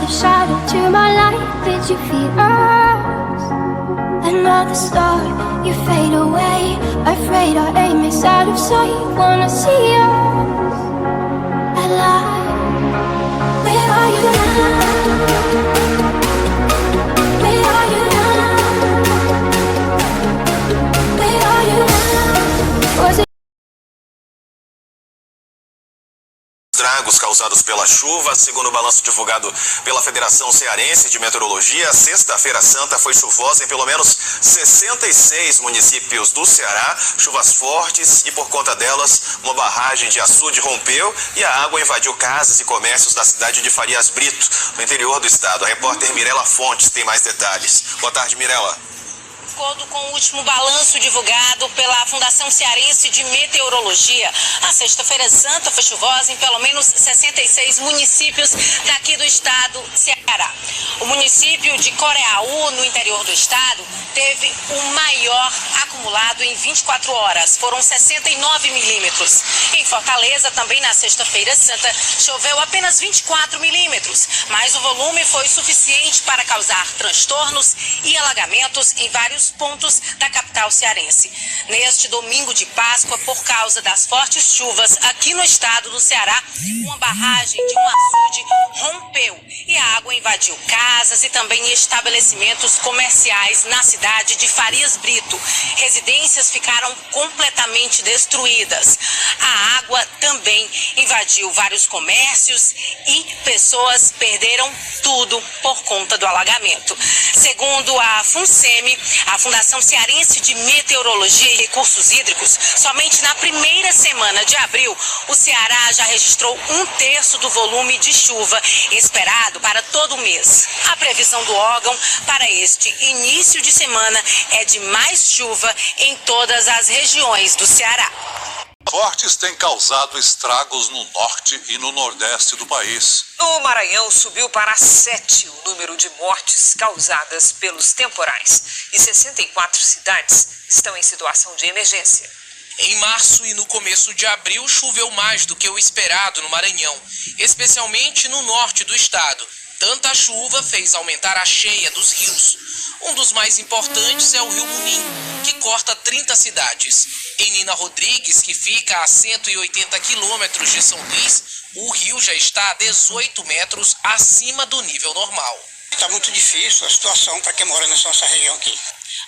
Another shadow to my light. Did you feel us? Another star, you fade away. Afraid our aim is out of sight. Wanna see us alive. Where are you now? Where are you now? Where are you now? Was it estragos causados pela chuva, segundo o balanço divulgado pela Federação Cearense de Meteorologia, a Sexta-feira Santa foi chuvosa em pelo menos 66 municípios do Ceará, chuvas fortes e por conta delas uma barragem de açude rompeu e a água invadiu casas e comércios da cidade de Farias Brito, no interior do estado. A repórter Mirela Fontes tem mais detalhes. Boa tarde, Mirela. De acordo com o último balanço divulgado pela Fundação Cearense de Meteorologia, a Sexta-feira Santa foi chuvosa em pelo menos 66 municípios daqui do estado Ceará. O município de Coreaú, no interior do estado, teve o maior acumulado em 24 horas, foram 69 milímetros. Em Fortaleza, também na Sexta-feira Santa, choveu apenas 24 milímetros, mas o volume foi suficiente para causar transtornos e alagamentos em vários pontos da capital cearense. Neste domingo de Páscoa, por causa das fortes chuvas aqui no estado do Ceará, uma barragem de um açude rompeu e a água invadiu casas e também estabelecimentos comerciais na cidade de Farias Brito. Residências ficaram completamente destruídas. A água também invadiu vários comércios e pessoas perderam tudo por conta do alagamento. Segundo a FUNSEMI, a Fundação Cearense de Meteorologia e Recursos Hídricos, somente na primeira semana de abril, o Ceará já registrou 1/3 do volume de chuva esperado para todo o mês. A previsão do órgão para este início de semana é de mais chuva em todas as regiões do Ceará. Fortes têm causado estragos no norte e no nordeste do país. No Maranhão, subiu para 7 o número de mortes causadas pelos temporais e 64 cidades estão em situação de emergência. Em março e no começo de abril, choveu mais do que o esperado no Maranhão, especialmente no norte do estado. Tanta chuva fez aumentar a cheia dos rios. Um dos mais importantes é o Rio Munim, que corta 30 cidades. Em Nina Rodrigues, que fica a 180 quilômetros de São Luís, o rio já está a 18 metros acima do nível normal. Está muito difícil a situação para quem mora nessa nossa região aqui.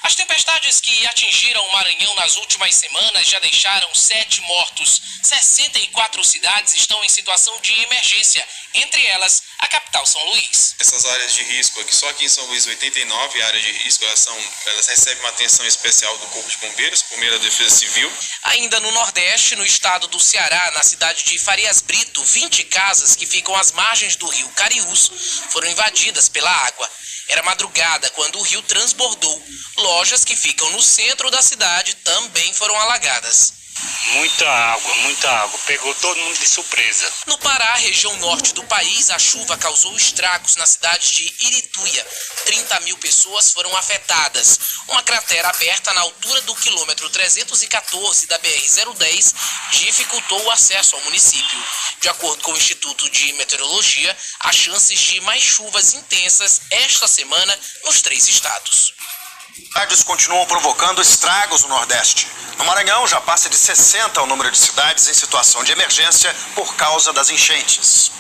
As tempestades que atingiram o Maranhão nas últimas semanas já deixaram 7 mortos. 64 cidades estão em situação de emergência, entre elas a capital São Luís. Essas áreas de risco aqui, só aqui em São Luís, 89 áreas de risco, elas recebem uma atenção especial do Corpo de Bombeiros, primeira Defesa Civil. Ainda no Nordeste, no estado do Ceará, na cidade de Farias Brito, 20 casas que ficam às margens do rio Cariús foram invadidas pela água. Era madrugada quando o rio transbordou. Lojas que ficam no centro da cidade também foram alagadas. Muita água, pegou todo mundo de surpresa. No Pará, região norte do país, a chuva causou estragos na cidade de Irituia. 30 mil pessoas foram afetadas. Uma cratera aberta na altura do quilômetro 314 da BR-010 dificultou o acesso ao município. De acordo com o Instituto de Meteorologia, há chances de mais chuvas intensas esta semana nos 3 estados. Cidades continuam provocando estragos no Nordeste. No Maranhão, já passa de 60 o número de cidades em situação de emergência por causa das enchentes.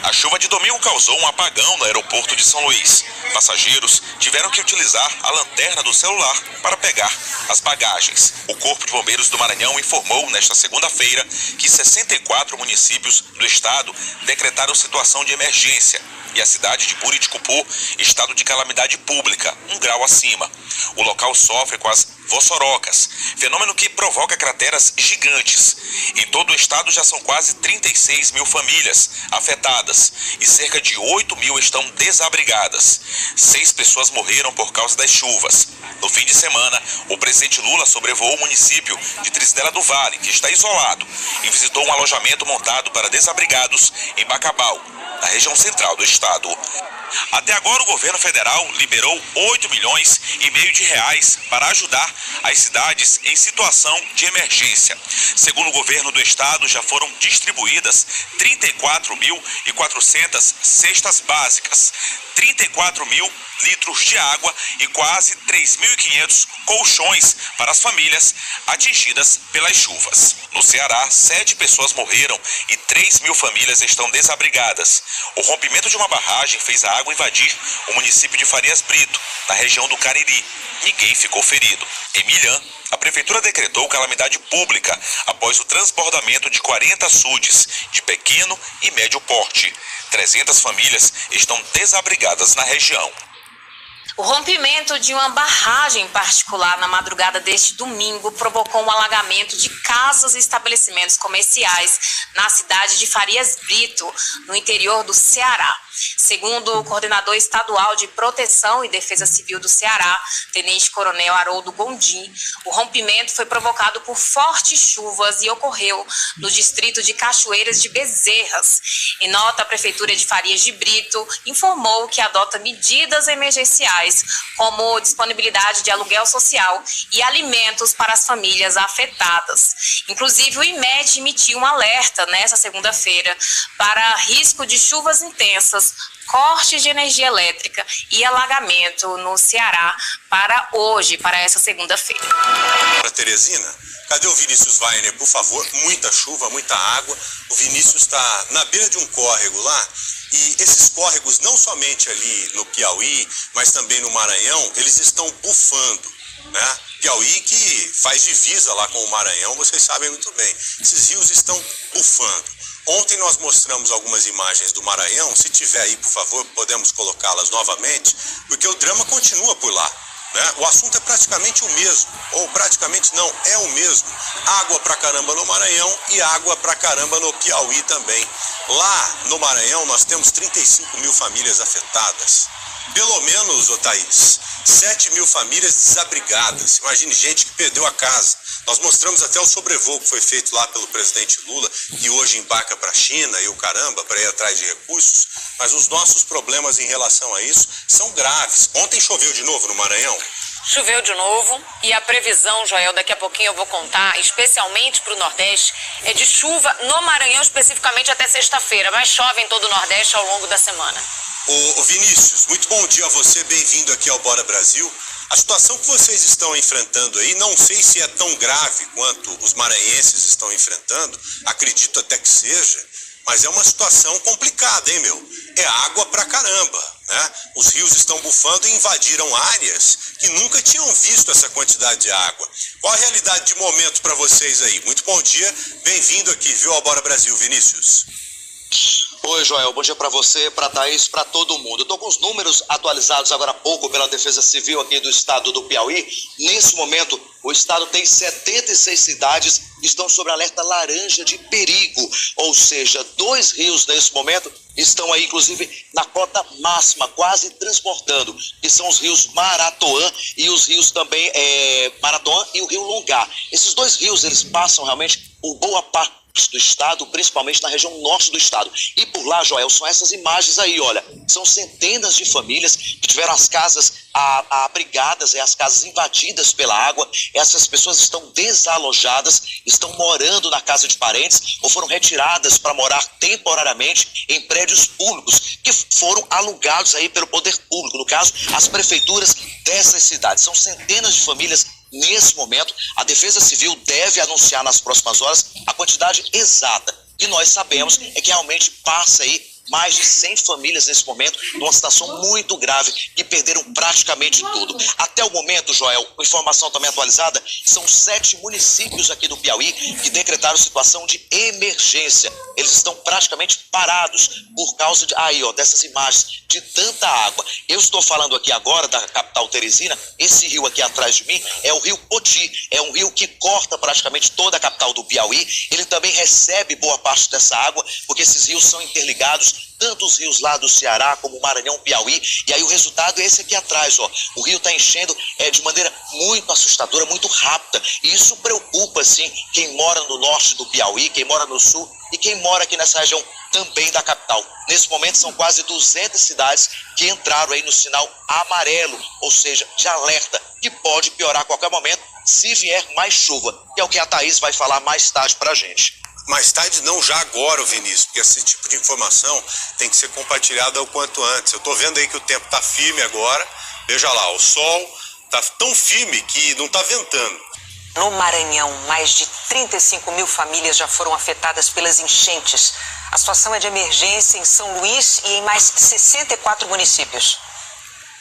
A chuva de domingo causou um apagão no aeroporto de São Luís. Passageiros tiveram que utilizar a lanterna do celular para pegar as bagagens. O Corpo de Bombeiros do Maranhão informou nesta segunda-feira que 64 municípios do estado decretaram situação de emergência e a cidade de Buriticupu, estado de calamidade pública, 1 grau acima. O local sofre com as vossorocas, fenômeno que provoca crateras gigantes. Em todo o estado já são quase 36 mil famílias afetadas e cerca de 8 mil estão desabrigadas. 6 pessoas morreram por causa das chuvas. No fim de semana, o presidente Lula sobrevoou o município de Trizidela do Vale, que está isolado, e visitou um alojamento montado para desabrigados em Bacabal, na região central do estado. Até agora, o governo federal liberou 8 milhões e meio de reais para ajudar as cidades em situação de emergência. Segundo o governo do estado, já foram distribuídas 34.400 cestas básicas, 34 mil litros de água e quase 3.500 colchões para as famílias atingidas pelas chuvas. No Ceará, 7 pessoas morreram e 3.000 famílias estão desabrigadas. O rompimento de uma barragem fez a água invadir o município de Farias Brito, na região do Cariri. Ninguém ficou ferido. Em Milhã, a prefeitura decretou calamidade pública após o transbordamento de 40 açudes de pequeno e médio porte. 300 famílias estão desabrigadas na região. O rompimento de uma barragem particular na madrugada deste domingo provocou um alagamento de casas e estabelecimentos comerciais na cidade de Farias Brito, no interior do Ceará. Segundo o coordenador estadual de Proteção e Defesa Civil do Ceará, Tenente Coronel Haroldo Gondim, o rompimento foi provocado por fortes chuvas e ocorreu no distrito de Cachoeiras de Bezerras. Em nota, a Prefeitura de Farias de Brito informou que adota medidas emergenciais, como disponibilidade de aluguel social e alimentos para as famílias afetadas. Inclusive, o IMET emitiu um alerta nesta segunda-feira para risco de chuvas intensas, cortes de energia elétrica e alagamento no Ceará para hoje, para essa segunda-feira. Para Teresina, cadê o Vinícius Weiner, por favor? Muita chuva, muita água. O Vinícius está na beira de um córrego lá. E esses córregos, não somente ali no Piauí, mas também no Maranhão, eles estão bufando, né? Piauí que faz divisa lá com o Maranhão, vocês sabem muito bem. Esses rios estão bufando. Ontem nós mostramos algumas imagens do Maranhão. Se tiver aí, por favor, podemos colocá-las novamente, porque o drama continua por lá, né? O assunto é praticamente o mesmo, ou praticamente não, é o mesmo. Água pra caramba no Maranhão e água pra caramba no Piauí também. Lá no Maranhão nós temos 35 mil famílias afetadas. Pelo menos, ô Thaís, 7 mil famílias desabrigadas. Imagine, gente que perdeu a casa. Nós mostramos até o sobrevoo que foi feito lá pelo presidente Lula, que hoje embarca para a China e o caramba, para ir atrás de recursos. Mas os nossos problemas em relação a isso são graves. Ontem choveu de novo no Maranhão. Choveu de novo e a previsão, Joel, daqui a pouquinho eu vou contar, especialmente para o Nordeste, é de chuva no Maranhão especificamente até sexta-feira, mas chove em todo o Nordeste ao longo da semana. Ô Vinícius, muito bom dia a você, bem-vindo aqui ao Bora Brasil. A situação que vocês estão enfrentando aí, não sei se é tão grave quanto os maranhenses estão enfrentando, acredito até que seja, mas é uma situação complicada, hein, meu? É água pra caramba, né? Os rios estão bufando e invadiram áreas que nunca tinham visto essa quantidade de água. Qual a realidade de momento para vocês aí? Muito bom dia, bem-vindo aqui, viu, ao Bora Brasil, Vinícius. Oi, Joel, bom dia para você, para Thaís, para todo mundo. Eu estou com os números atualizados agora há pouco pela Defesa Civil aqui do estado do Piauí. Nesse momento, o estado tem 76 cidades que estão sob alerta laranja de perigo, ou seja, 2 rios nesse momento estão aí, inclusive, na cota máxima, quase transbordando, que são os rios Maratoã e os rios também, Maratoã e o Rio Longá. Esses 2 rios, eles passam realmente por boa parte do estado, principalmente na região norte do estado. E por lá, Joel, são essas imagens aí, olha, são centenas de famílias que tiveram as casas abrigadas, as casas invadidas pela água. Essas pessoas estão desalojadas, estão morando na casa de parentes ou foram retiradas para morar temporariamente em prédios públicos que foram alugados aí pelo poder público, no caso, as prefeituras dessas cidades. São centenas de famílias. Nesse momento, a Defesa Civil deve anunciar nas próximas horas a quantidade exata. E nós sabemos é que realmente passa aí mais de 100 famílias nesse momento, numa situação muito grave, que perderam praticamente tudo. Até o momento, Joel, informação também atualizada, são 7 municípios aqui do Piauí que decretaram situação de emergência. Eles estão praticamente parados por causa dessas imagens, de tanta água. Eu estou falando aqui agora da capital Teresina. Esse rio aqui atrás de mim é o rio Poti, é um rio que corta praticamente toda a capital do Piauí. Ele também recebe boa parte dessa água, porque esses rios são interligados tanto os rios lá do Ceará como o Maranhão, Piauí, e aí o resultado é esse aqui atrás, ó. O rio está enchendo de maneira muito assustadora, muito rápida, e isso preocupa, assim, quem mora no norte do Piauí, quem mora no sul e quem mora aqui nessa região também da capital. Nesse momento são quase 200 cidades que entraram aí no sinal amarelo, ou seja, de alerta, que pode piorar a qualquer momento se vier mais chuva, que é o que a Thaís vai falar mais tarde pra gente. Mais tarde não, já agora, Vinícius, porque esse tipo de informação tem que ser compartilhada o quanto antes. Eu tô vendo aí que o tempo tá firme agora, veja lá, o sol tá tão firme que não tá ventando. No Maranhão, mais de 35 mil famílias já foram afetadas pelas enchentes. A situação é de emergência em São Luís e em mais 64 municípios.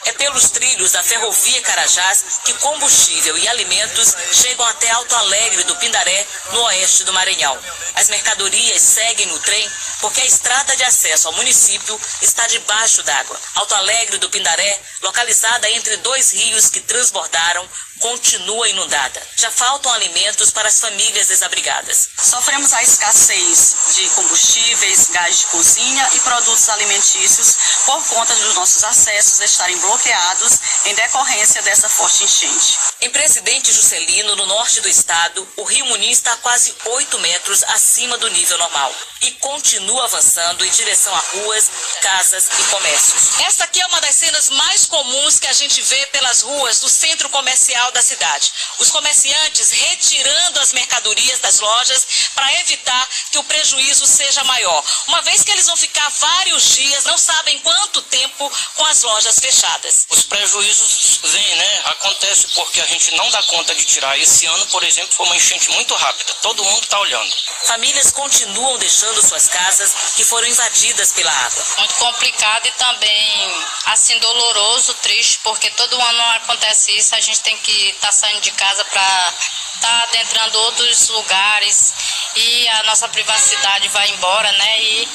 É pelos trilhos da ferrovia Carajás que combustível e alimentos chegam até Alto Alegre do Pindaré, no oeste do Maranhão. As mercadorias seguem no trem porque a estrada de acesso ao município está debaixo d'água. Alto Alegre do Pindaré, localizada entre dois rios que transbordaram, continua inundada. Já faltam alimentos para as famílias desabrigadas. Sofremos a escassez de combustíveis, gás de cozinha e produtos alimentícios por conta dos nossos acessos estarem bloqueados em decorrência dessa forte enchente. Em Presidente Juscelino, no norte do estado, o rio Muni está a quase 8 metros acima do nível normal e continua avançando em direção a ruas, casas e comércios. Esta aqui é uma das cenas mais comuns que a gente vê pelas ruas do centro comercial da cidade. Os comerciantes retirando as mercadorias das lojas para evitar que o prejuízo seja maior, uma vez que eles vão ficar vários dias, não sabem quanto tempo, com as lojas fechadas. Os prejuízos vêm, né? Acontece porque a gente não dá conta de tirar. Esse ano, por exemplo, foi uma enchente muito rápida. Todo mundo está olhando. Famílias continuam deixando suas casas que foram invadidas pela água. Muito complicado e também, assim, doloroso, triste, porque todo ano acontece isso. A gente tem que estar saindo de casa para estar adentrando outros lugares e a nossa privacidade vai embora, né? E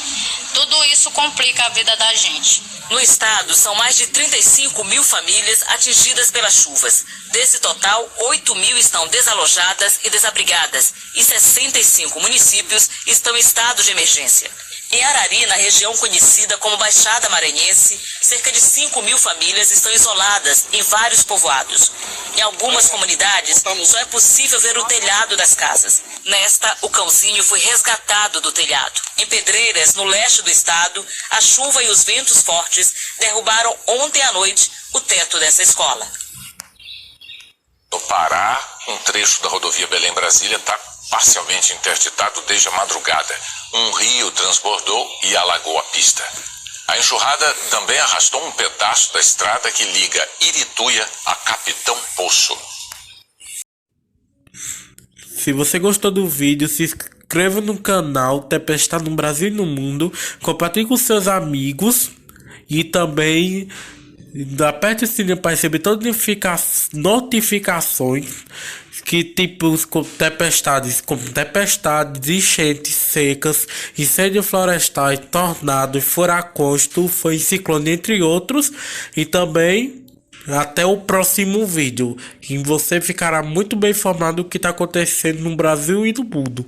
tudo isso complica a vida da gente. No estado, são mais de 35 mil famílias atingidas pelas chuvas. Desse total, 8 mil estão desalojadas e desabrigadas e 65 municípios estão em estado de emergência. Em Arari, na região conhecida como Baixada Maranhense, cerca de 5 mil famílias estão isoladas em vários povoados. Em algumas comunidades, só é possível ver o telhado das casas. Nesta, o cãozinho foi resgatado do telhado. Em Pedreiras, no leste do estado, a chuva e os ventos fortes derrubaram ontem à noite o teto dessa escola. No Pará, um trecho da rodovia Belém-Brasília está parcialmente interditado desde a madrugada. Um rio transbordou e alagou a pista. A enxurrada também arrastou um pedaço da estrada que liga Irituia a Capitão Poço. Se você gostou do vídeo, se inscreva no canal Tempestade no Brasil e no Mundo, compartilhe com seus amigos e também aperte o sininho para receber todas as notificações que tipos como tempestades, enchentes secas, incêndios florestais, tornados, furacões, tufões, ciclones, entre outros. E também até o próximo vídeo, em você ficará muito bem informado do que está acontecendo no Brasil e no mundo.